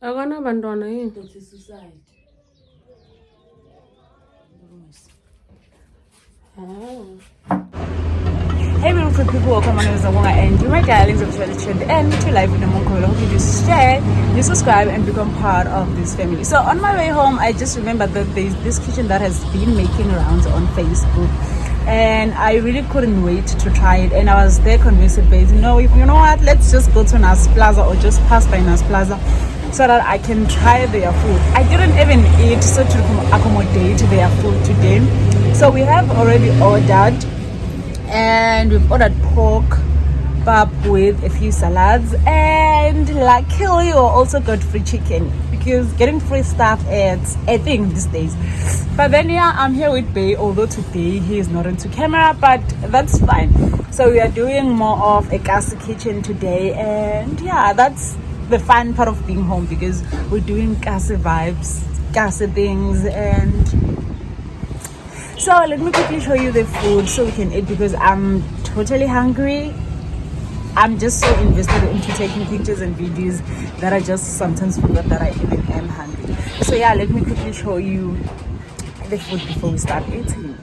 akanabantwana yini? Hey beautiful people, welcome to Nokubongah and you my darlings of Trend and to life in Mkhabela. Hope you just share, you subscribe and become part of this family. So on my way home, I just remembered that there's this kitchen that has been making rounds on Facebook. And I really couldn't wait to try it. And I was there convinced that, you know what, let's just go to Nas Plaza or just pass by Nas Plaza so that I can try their food. I didn't even eat so to accommodate their food today. So we have already ordered, and we've ordered pork pap with a few salads, and luckily we also got free chicken because getting free stuff it's a thing these days. But then yeah, I'm here with Bay, although today he is not into camera, but that's fine. So we are doing more of a gas kitchen today, and yeah, that's the fun part of being home because we're doing gas vibes, gas things. And so let me quickly show you the food so we can eat because I'm totally hungry. I'm just so invested into taking pictures and videos that I just sometimes forget that I even am hungry. So yeah, let me quickly show you the food before we start eating.